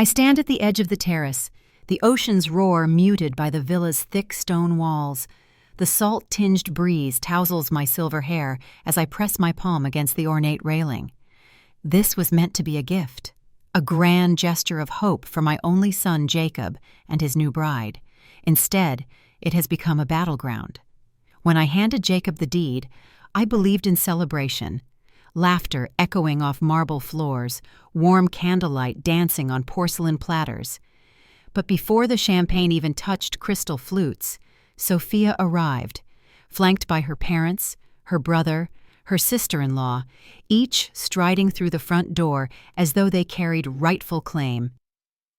I stand at the edge of the terrace, the ocean's roar muted by the villa's thick stone walls. The salt-tinged breeze tousles my silver hair as I press my palm against the ornate railing. This was meant to be a gift, a grand gesture of hope for my only son Jacob and his new bride. Instead, it has become a battleground. When I handed Jacob the deed, I believed in celebration. Laughter echoing off marble floors, warm candlelight dancing on porcelain platters. But before the champagne even touched crystal flutes, Sophia arrived, flanked by her parents, her brother, her sister-in-law, each striding through the front door as though they carried rightful claim.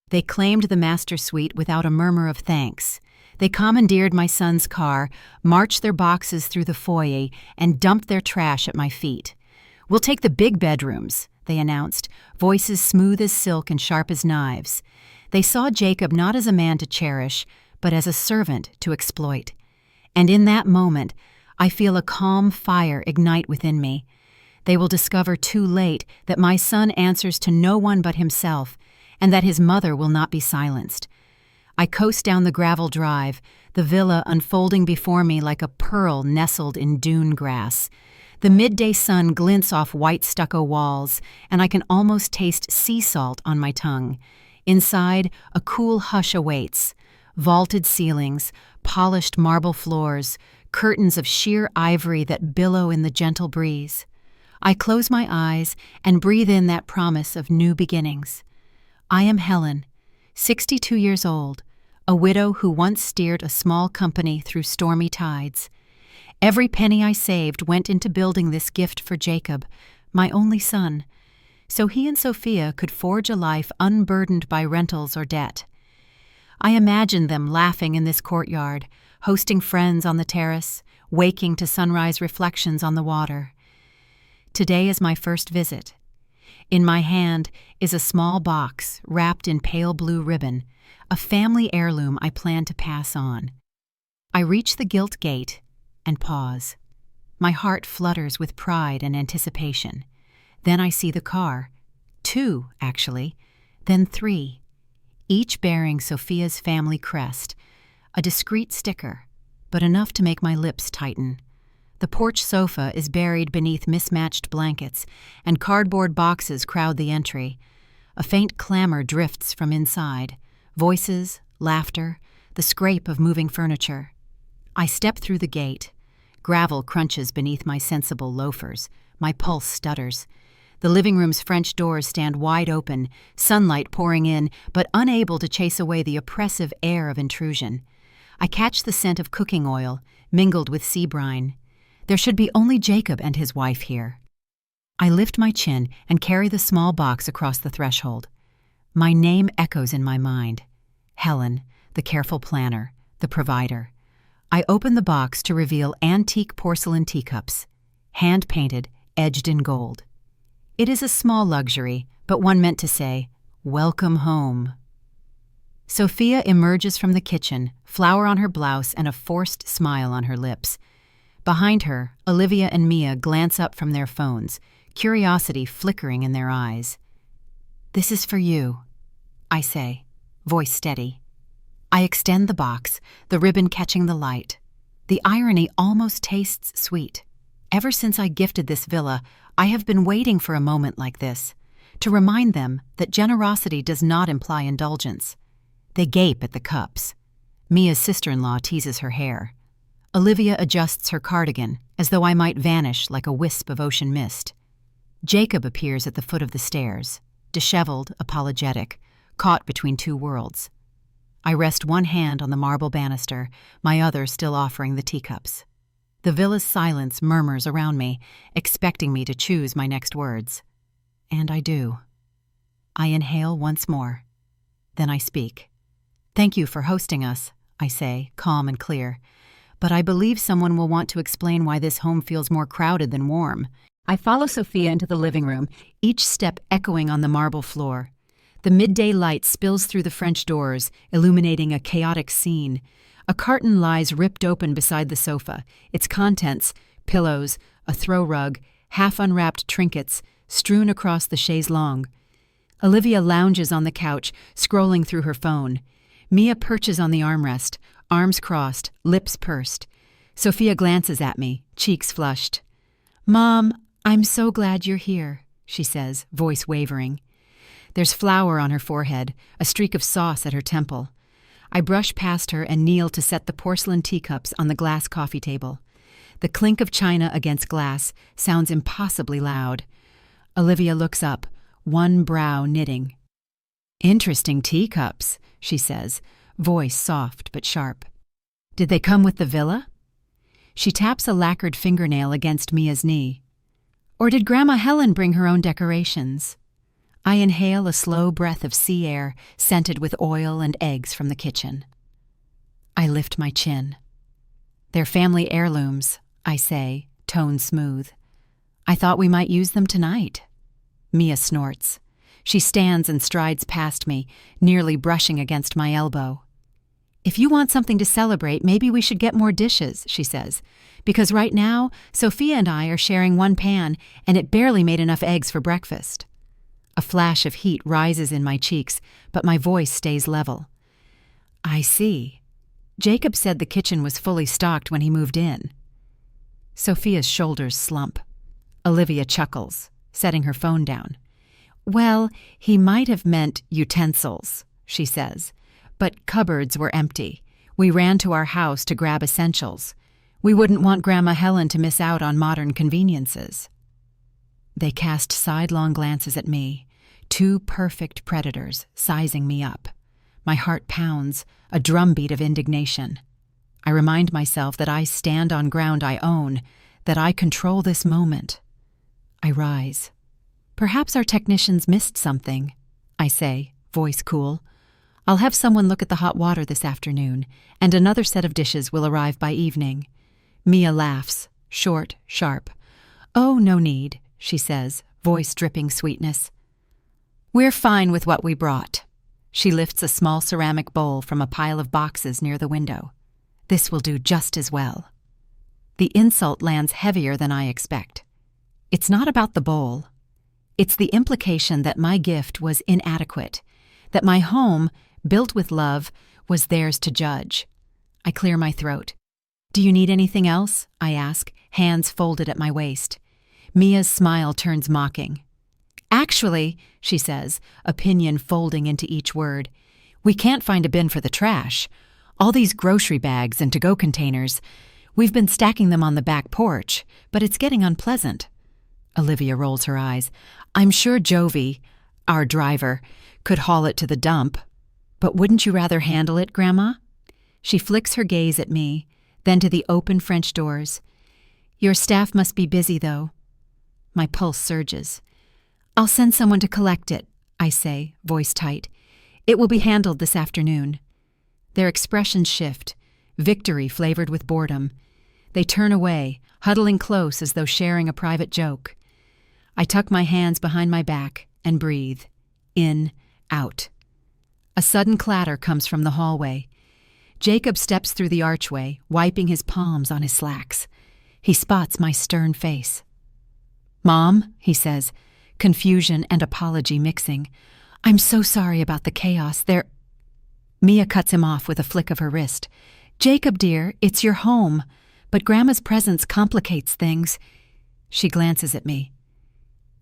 They claimed the master suite without a murmur of thanks. They commandeered my son's car, marched their boxes through the foyer, and dumped their trash at my feet. "We'll take the big bedrooms," they announced, voices smooth as silk and sharp as knives. They saw Jacob not as a man to cherish, but as a servant to exploit. And in that moment, I feel a calm fire ignite within me. They will discover too late that my son answers to no one but himself, and that his mother will not be silenced. I coast down the gravel drive, the villa unfolding before me like a pearl nestled in dune grass. The midday sun glints off white stucco walls, and I can almost taste sea salt on my tongue. Inside, a cool hush awaits. Vaulted ceilings, polished marble floors, curtains of sheer ivory that billow in the gentle breeze. I close my eyes and breathe in that promise of new beginnings. I am Helen, 62 years old, a widow who once steered a small company through stormy tides. Every penny I saved went into building this gift for Jacob, my only son, so he and Sophia could forge a life unburdened by rentals or debt. I imagined them laughing in this courtyard, hosting friends on the terrace, waking to sunrise reflections on the water. Today is my first visit. In my hand is a small box wrapped in pale blue ribbon, a family heirloom I plan to pass on. I reach the gilt gate and pause. My heart flutters with pride and anticipation. Then I see the car. 2, actually, then 3. Each bearing Sophia's family crest, a discreet sticker, but enough to make my lips tighten. The porch sofa is buried beneath mismatched blankets, and cardboard boxes crowd the entry. A faint clamor drifts from inside, voices, laughter, the scrape of moving furniture. I step through the gate. Gravel crunches beneath my sensible loafers. My pulse stutters. The living room's French doors stand wide open, sunlight pouring in, but unable to chase away the oppressive air of intrusion. I catch the scent of cooking oil, mingled with sea brine. There should be only Jacob and his wife here. I lift my chin and carry the small box across the threshold. My name echoes in my mind. Helen, the careful planner, the provider. I open the box to reveal antique porcelain teacups, hand-painted, edged in gold. It is a small luxury, but one meant to say, "Welcome home." Sophia emerges from the kitchen, flower on her blouse and a forced smile on her lips. Behind her, Olivia and Mia glance up from their phones, curiosity flickering in their eyes. "This is for you," I say, voice steady. I extend the box, the ribbon catching the light. The irony almost tastes sweet. Ever since I gifted this villa, I have been waiting for a moment like this, to remind them that generosity does not imply indulgence. They gape at the cups. Mia's sister-in-law teases her hair. Olivia adjusts her cardigan, as though I might vanish like a wisp of ocean mist. Jacob appears at the foot of the stairs, disheveled, apologetic, caught between two worlds. I rest one hand on the marble banister, my other still offering the teacups. The villa's silence murmurs around me, expecting me to choose my next words. And I do. I inhale once more. Then I speak. "Thank you for hosting us," I say, calm and clear. "But I believe someone will want to explain why this home feels more crowded than warm." I follow Sophia into the living room, each step echoing on the marble floor. The midday light spills through the French doors, illuminating a chaotic scene. A carton lies ripped open beside the sofa, its contents, pillows, a throw rug, half-unwrapped trinkets, strewn across the chaise longue. Olivia lounges on the couch, scrolling through her phone. Mia perches on the armrest, arms crossed, lips pursed. Sophia glances at me, cheeks flushed. "Mom, I'm so glad you're here," she says, voice wavering. There's flour on her forehead, a streak of sauce at her temple. I brush past her and kneel to set the porcelain teacups on the glass coffee table. The clink of china against glass sounds impossibly loud. Olivia looks up, one brow knitting. "Interesting teacups," she says, voice soft but sharp. "Did they come with the villa?" She taps a lacquered fingernail against Mia's knee. "Or did Grandma Helen bring her own decorations?" I inhale a slow breath of sea air scented with oil and eggs from the kitchen. I lift my chin. "They're family heirlooms," I say, tone smooth. "I thought we might use them tonight." Mia snorts. She stands and strides past me, nearly brushing against my elbow. "If you want something to celebrate, maybe we should get more dishes," she says. "Because right now, Sophia and I are sharing one pan, and it barely made enough eggs for breakfast." A flash of heat rises in my cheeks, but my voice stays level. "I see. Jacob said the kitchen was fully stocked when he moved in." Sophia's shoulders slump. Olivia chuckles, setting her phone down. "Well, he might have meant utensils," she says. "But cupboards were empty. We ran to our house to grab essentials. We wouldn't want Grandma Helen to miss out on modern conveniences." They cast sidelong glances at me, two perfect predators sizing me up. My heart pounds, a drumbeat of indignation. I remind myself that I stand on ground I own, that I control this moment. I rise. "Perhaps our technicians missed something," I say, voice cool. "I'll have someone look at the hot water this afternoon, and another set of dishes will arrive by evening." Mia laughs, short, sharp. "Oh, no need," she says, voice dripping sweetness. "We're fine with what we brought." She lifts a small ceramic bowl from a pile of boxes near the window. "This will do just as well." The insult lands heavier than I expect. It's not about the bowl. It's the implication that my gift was inadequate, that my home, built with love, was theirs to judge. I clear my throat. "Do you need anything else?" I ask, hands folded at my waist. Mia's smile turns mocking. "Actually," she says, opinion folding into each word, "we can't find a bin for the trash. All these grocery bags and to-go containers. We've been stacking them on the back porch, but it's getting unpleasant." Olivia rolls her eyes. "I'm sure Jovi, our driver, could haul it to the dump. But wouldn't you rather handle it, Grandma?" She flicks her gaze at me, then to the open French doors. "Your staff must be busy, though." My pulse surges. "I'll send someone to collect it," I say, voice tight. "It will be handled this afternoon." Their expressions shift, victory flavored with boredom. They turn away, huddling close as though sharing a private joke. I tuck my hands behind my back and breathe. In, out. A sudden clatter comes from the hallway. Jacob steps through the archway, wiping his palms on his slacks. He spots my stern face. "Mom," he says, confusion and apology mixing. "I'm so sorry about the chaos. Mia cuts him off with a flick of her wrist. "Jacob, dear, it's your home, but Grandma's presence complicates things." She glances at me.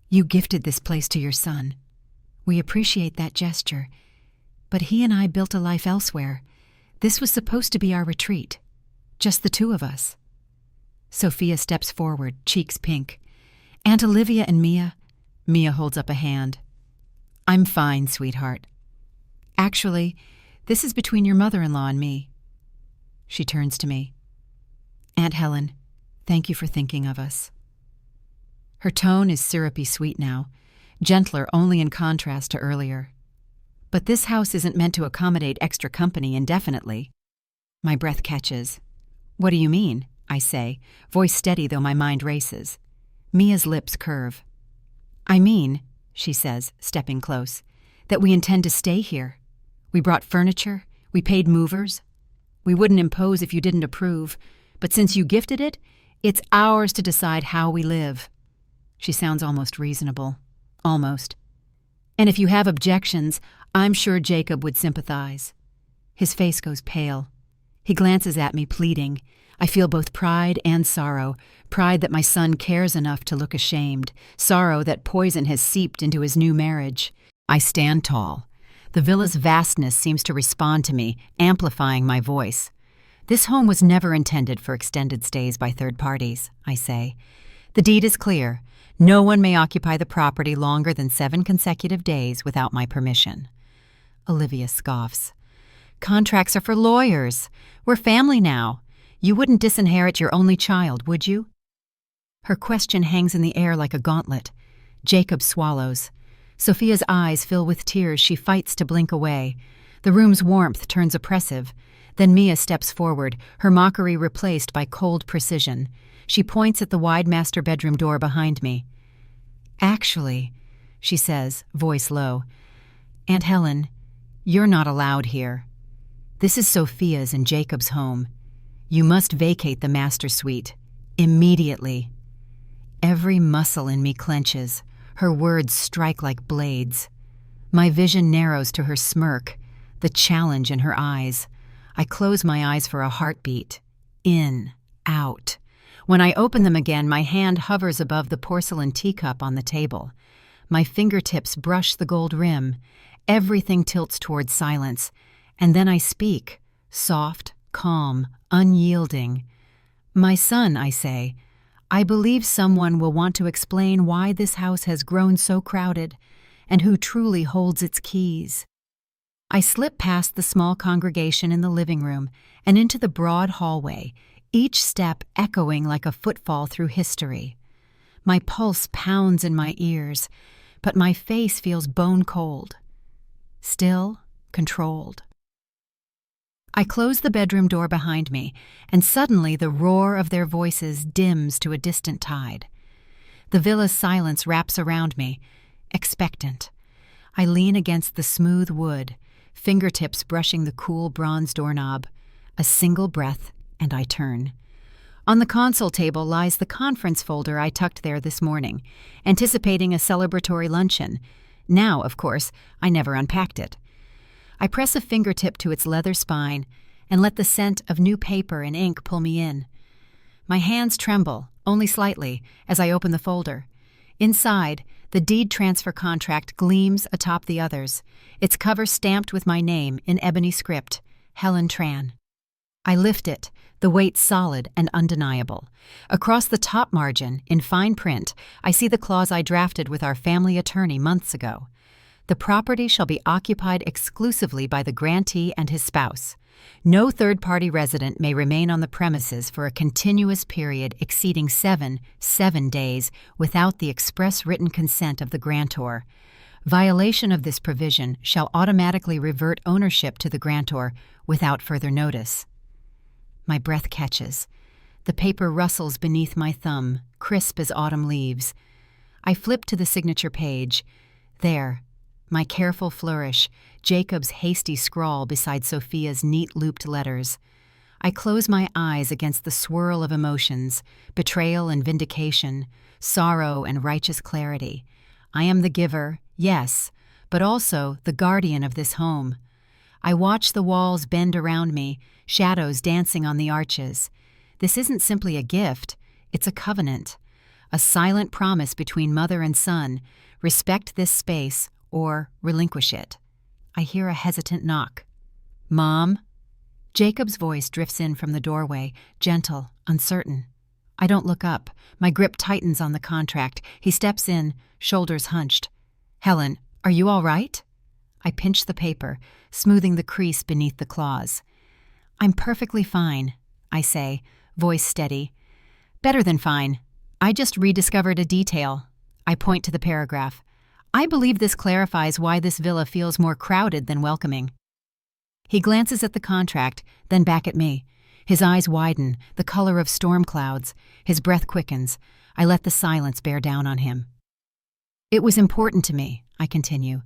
"You gifted this place to your son. We appreciate that gesture, but he and I built a life elsewhere. This was supposed to be our retreat, just the two of us." Sophia steps forward, cheeks pink. "Aunt Olivia and Mia." Mia holds up a hand. "I'm fine, sweetheart. Actually, this is between your mother-in-law and me." She turns to me. "Aunt Helen, thank you for thinking of us." Her tone is syrupy sweet now, gentler only in contrast to earlier. But this house isn't meant to accommodate extra company indefinitely. My breath catches. "What do you mean?" I say, voice steady though my mind races. Mia's lips curve. "I mean," she says, stepping close, "that we intend to stay here. We brought furniture, we paid movers. We wouldn't impose if you didn't approve, but since you gifted it, it's ours to decide how we live." She sounds almost reasonable. Almost. And if you have objections, I'm sure Jacob would sympathize. His face goes pale. He glances at me, pleading. I feel both pride and sorrow. Pride that my son cares enough to look ashamed. Sorrow that poison has seeped into his new marriage. I stand tall. The villa's vastness seems to respond to me, amplifying my voice. This home was never intended for extended stays by third parties, I say. The deed is clear. No one may occupy the property longer than 7 consecutive days without my permission. Olivia scoffs. Contracts are for lawyers. We're family now. You wouldn't disinherit your only child, would you? Her question hangs in the air like a gauntlet. Jacob swallows. Sophia's eyes fill with tears. She fights to blink away. The room's warmth turns oppressive. Then Mia steps forward, her mockery replaced by cold precision. She points at the wide master bedroom door behind me. Actually, she says, voice low, Aunt Helen, you're not allowed here. This is Sophia's and Jacob's home. You must vacate the master suite. Immediately. Every muscle in me clenches. Her words strike like blades. My vision narrows to her smirk, the challenge in her eyes. I close my eyes for a heartbeat. In, out. When I open them again, my hand hovers above the porcelain teacup on the table. My fingertips brush the gold rim. Everything tilts towards silence. And then I speak, soft, calm, unyielding. My son, I say, I believe someone will want to explain why this house has grown so crowded and who truly holds its keys. I slip past the small congregation in the living room and into the broad hallway, each step echoing like a footfall through history. My pulse pounds in my ears, but my face feels bone cold. Still, controlled. I close the bedroom door behind me, and suddenly the roar of their voices dims to a distant tide. The villa's silence wraps around me, expectant. I lean against the smooth wood, fingertips brushing the cool bronze doorknob. A single breath, and I turn. On the console table lies the conference folder I tucked there this morning, anticipating a celebratory luncheon. Now, of course, I never unpacked it. I press a fingertip to its leather spine and let the scent of new paper and ink pull me in. My hands tremble, only slightly, as I open the folder. Inside, the deed transfer contract gleams atop the others, its cover stamped with my name in ebony script, Helen Tran. I lift it, the weight solid and undeniable. Across the top margin, in fine print, I see the clause I drafted with our family attorney months ago. The property shall be occupied exclusively by the grantee and his spouse. No third-party resident may remain on the premises for a continuous period exceeding 7 days without the express written consent of the grantor. Violation of this provision shall automatically revert ownership to the grantor without further notice. My breath catches. The paper rustles beneath my thumb, crisp as autumn leaves. I flip to the signature page. There, my careful flourish, Jacob's hasty scrawl beside Sophia's neat looped letters. I close my eyes against the swirl of emotions, betrayal and vindication, sorrow and righteous clarity. I am the giver, yes, but also the guardian of this home. I watch the walls bend around me, shadows dancing on the arches. This isn't simply a gift, it's a covenant. A silent promise between mother and son, respect this space or relinquish it. I hear a hesitant knock. Mom? Jacob's voice drifts in from the doorway, gentle, uncertain. I don't look up. My grip tightens on the contract. He steps in, shoulders hunched. Helen, are you all right? I pinch the paper, smoothing the crease beneath the clause. I'm perfectly fine, I say, voice steady. Better than fine. I just rediscovered a detail. I point to the paragraph. I believe this clarifies why this villa feels more crowded than welcoming. He glances at the contract, then back at me. His eyes widen, the color of storm clouds. His breath quickens. I let the silence bear down on him. It was important to me, I continue,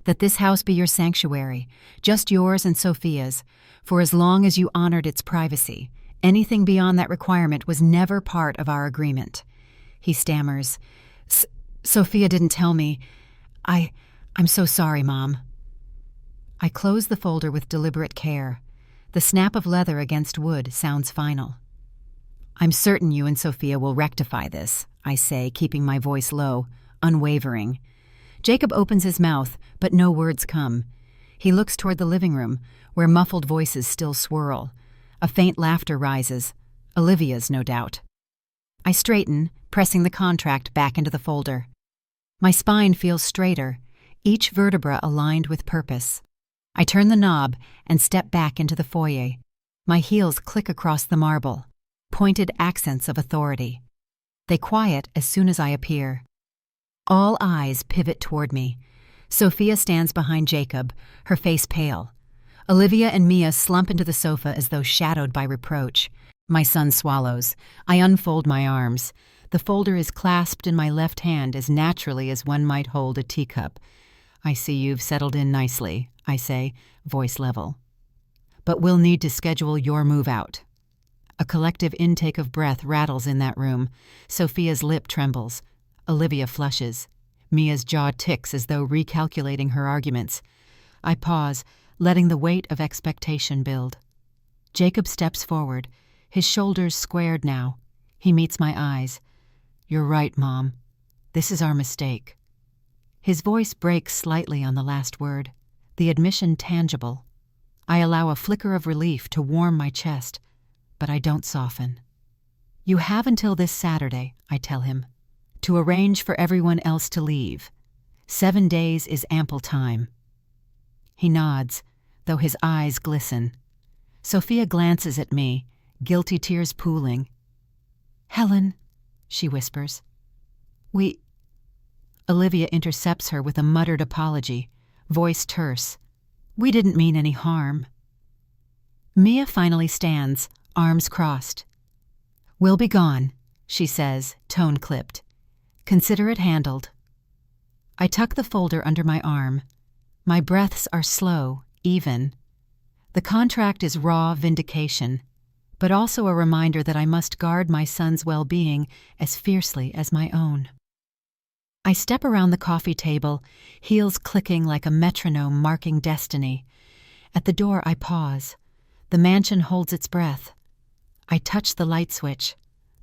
that this house be your sanctuary, just yours and Sophia's, for as long as you honored its privacy. Anything beyond that requirement was never part of our agreement. He stammers. Sophia didn't tell me. I'm so sorry, Mom. I close the folder with deliberate care. The snap of leather against wood sounds final. I'm certain you and Sophia will rectify this, I say, keeping my voice low, unwavering. Jacob opens his mouth, but no words come. He looks toward the living room, where muffled voices still swirl. A faint laughter rises. Olivia's, no doubt. I straighten, pressing the contract back into the folder. My spine feels straighter, each vertebra aligned with purpose. I turn the knob and step back into the foyer. My heels click across the marble, pointed accents of authority. They quiet as soon as I appear. All eyes pivot toward me. Sophia stands behind Jacob, her face pale. Olivia and Mia slump into the sofa as though shadowed by reproach. My son swallows. I unfold my arms. The folder is clasped in my left hand as naturally as one might hold a teacup. I see you've settled in nicely, I say, voice level. But we'll need to schedule your move out. A collective intake of breath rattles in that room. Sophia's lip trembles. Olivia flushes. Mia's jaw ticks as though recalculating her arguments. I pause, letting the weight of expectation build. Jacob steps forward, his shoulders squared now. He meets my eyes. You're right, Mom. This is our mistake. His voice breaks slightly on the last word, the admission tangible. I allow a flicker of relief to warm my chest, but I don't soften. You have until this Saturday, I tell him, to arrange for everyone else to leave. 7 days is ample time. He nods, though his eyes glisten. Sophia glances at me, guilty tears pooling. Helen, she whispers. Olivia intercepts her with a muttered apology, voice terse. We didn't mean any harm. Mia finally stands, arms crossed. We'll be gone, she says, tone clipped. Consider it handled. I tuck the folder under my arm. My breaths are slow, even. The contract is raw vindication, but also a reminder that I must guard my son's well-being as fiercely as my own. I step around the coffee table, heels clicking like a metronome marking destiny. At the door I pause. The mansion holds its breath. I touch the light switch.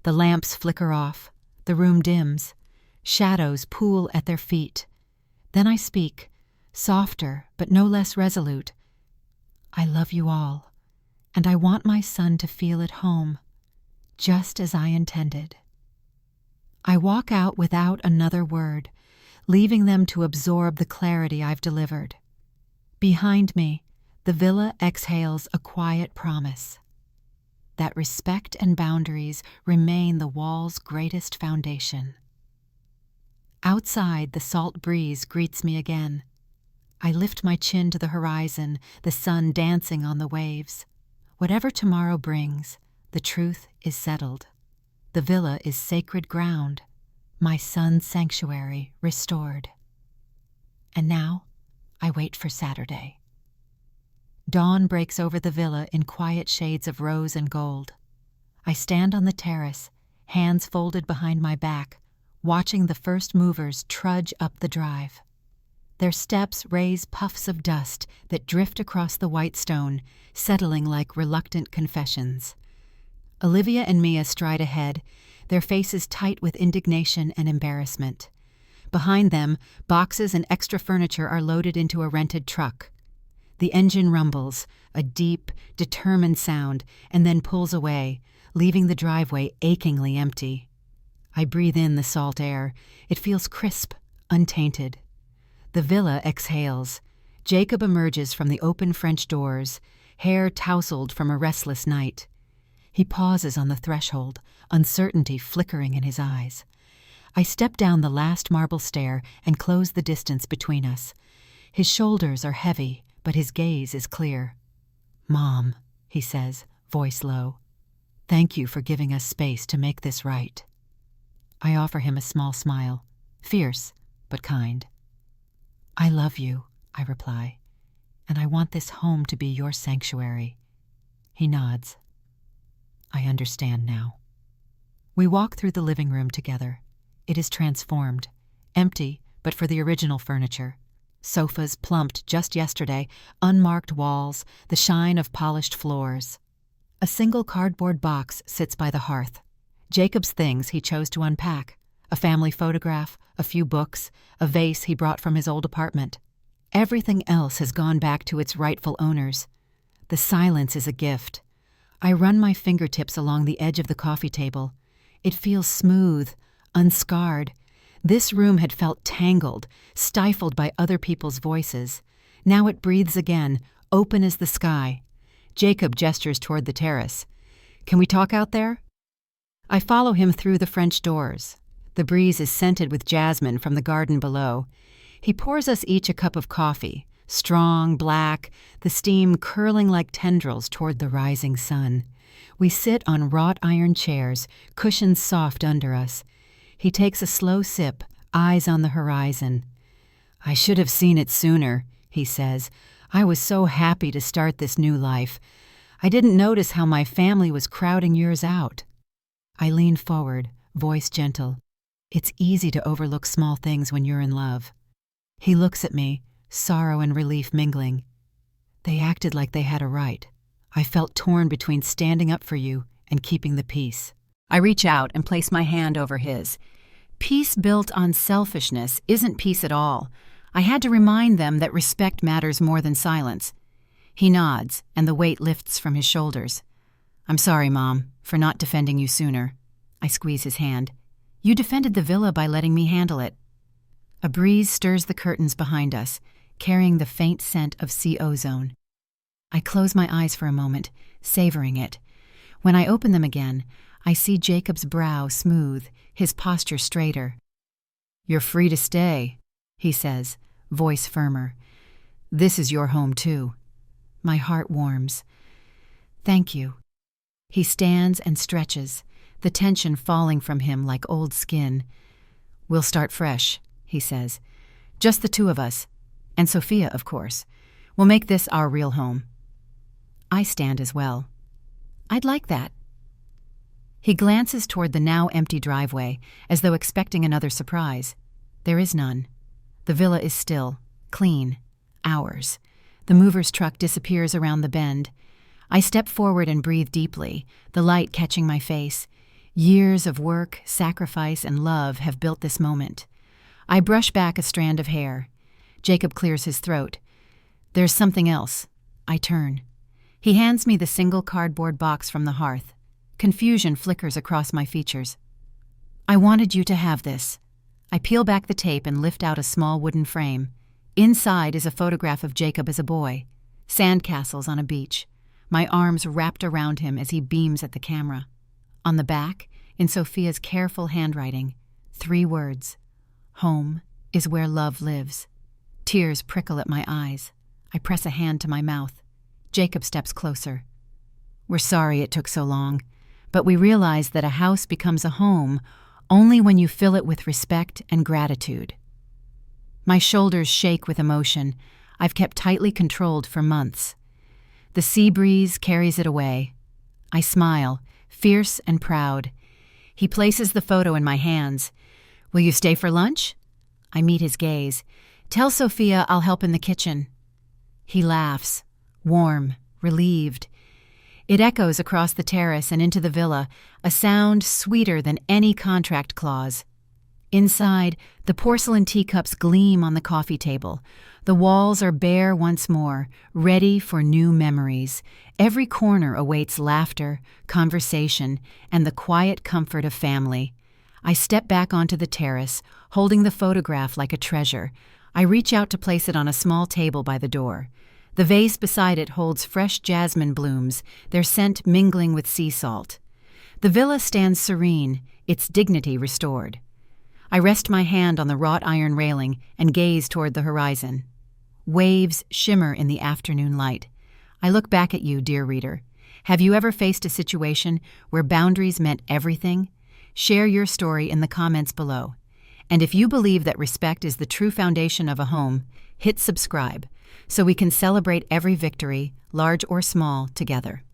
The lamps flicker off. The room dims. Shadows pool at their feet. Then I speak, softer but no less resolute. I love you all, and I want my son to feel at home, just as I intended. I walk out without another word, leaving them to absorb the clarity I've delivered. Behind me, the villa exhales a quiet promise that respect and boundaries remain the wall's greatest foundation. Outside, the salt breeze greets me again. I lift my chin to the horizon, the sun dancing on the waves. Whatever tomorrow brings, the truth is settled. The villa is sacred ground, my son's sanctuary restored. And now, I wait for Saturday. Dawn breaks over the villa in quiet shades of rose and gold. I stand on the terrace, hands folded behind my back, watching the first movers trudge up the drive. Their steps raise puffs of dust that drift across the white stone, settling like reluctant confessions. Olivia and Mia stride ahead, their faces tight with indignation and embarrassment. Behind them, boxes and extra furniture are loaded into a rented truck. The engine rumbles, a deep, determined sound, and then pulls away, leaving the driveway achingly empty. I breathe in the salt air. It feels crisp, untainted. The villa exhales. Jacob emerges from the open French doors, hair tousled from a restless night. He pauses on the threshold, uncertainty flickering in his eyes. I step down the last marble stair and close the distance between us. His shoulders are heavy, but his gaze is clear. "Mom," he says, voice low. "Thank you for giving us space to make this right." I offer him a small smile, fierce but kind. "I love you," I reply, "and I want this home to be your sanctuary." He nods. I understand now. We walk through the living room together. It is transformed, empty but for the original furniture. Sofas plumped just yesterday, unmarked walls, the shine of polished floors. A single cardboard box sits by the hearth. Jacob's things he chose to unpack. A family photograph, a few books, a vase he brought from his old apartment. Everything else has gone back to its rightful owners. The silence is a gift. I run my fingertips along the edge of the coffee table. It feels smooth, unscarred. This room had felt tangled, stifled by other people's voices. Now it breathes again, open as the sky. Jacob gestures toward the terrace. "Can we talk out there?" I follow him through the French doors. The breeze is scented with jasmine from the garden below. He pours us each a cup of coffee, strong, black, the steam curling like tendrils toward the rising sun. We sit on wrought iron chairs, cushions soft under us. He takes a slow sip, eyes on the horizon. "I should have seen it sooner," he says. "I was so happy to start this new life. I didn't notice how my family was crowding yours out." I lean forward, voice gentle. "It's easy to overlook small things when you're in love." He looks at me, sorrow and relief mingling. "They acted like they had a right. I felt torn between standing up for you and keeping the peace." I reach out and place my hand over his. Peace built on selfishness isn't peace at all. I had to remind them that respect matters more than silence. He nods, and the weight lifts from his shoulders. "I'm sorry, Mom, for not defending you sooner." I squeeze his hand. "You defended the villa by letting me handle it." A breeze stirs the curtains behind us, carrying the faint scent of sea ozone. I close my eyes for a moment, savoring it. When I open them again, I see Jacob's brow smooth, his posture straighter. "You're free to stay," he says, voice firmer. "This is your home, too." My heart warms. "Thank you." He stands and stretches, the tension falling from him like old skin. "We'll start fresh," he says. "Just the two of us. And Sophia, of course. We'll make this our real home." I stand as well. "I'd like that." He glances toward the now empty driveway, as though expecting another surprise. There is none. The villa is still, clean, ours. The mover's truck disappears around the bend. I step forward and breathe deeply, the light catching my face. Years of work, sacrifice, and love have built this moment. I brush back a strand of hair. Jacob clears his throat. "There's something else." I turn. He hands me the single cardboard box from the hearth. Confusion flickers across my features. "I wanted you to have this." I peel back the tape and lift out a small wooden frame. Inside is a photograph of Jacob as a boy. Sandcastles on a beach. My arms wrapped around him as he beams at the camera. On the back, in Sophia's careful handwriting, 3 words. "Home is where love lives." Tears prickle at my eyes. I press a hand to my mouth. Jacob steps closer. "We're sorry it took so long, but we realize that a house becomes a home only when you fill it with respect and gratitude." My shoulders shake with emotion. I've kept tightly controlled for months. The sea breeze carries it away. I smile, fierce and proud. He places the photo in my hands. "Will you stay for lunch?" I meet his gaze. "Tell Sophia I'll help in the kitchen." He laughs, warm, relieved. It echoes across the terrace and into the villa, a sound sweeter than any contract clause. Inside, the porcelain teacups gleam on the coffee table. The walls are bare once more, ready for new memories. Every corner awaits laughter, conversation, and the quiet comfort of family. I step back onto the terrace, holding the photograph like a treasure. I reach out to place it on a small table by the door. The vase beside it holds fresh jasmine blooms, their scent mingling with sea salt. The villa stands serene, its dignity restored. I rest my hand on the wrought iron railing and gaze toward the horizon. Waves shimmer in the afternoon light. I look back at you, dear reader. Have you ever faced a situation where boundaries meant everything? Share your story in the comments below. And if you believe that respect is the true foundation of a home, hit subscribe so we can celebrate every victory, large or small, together.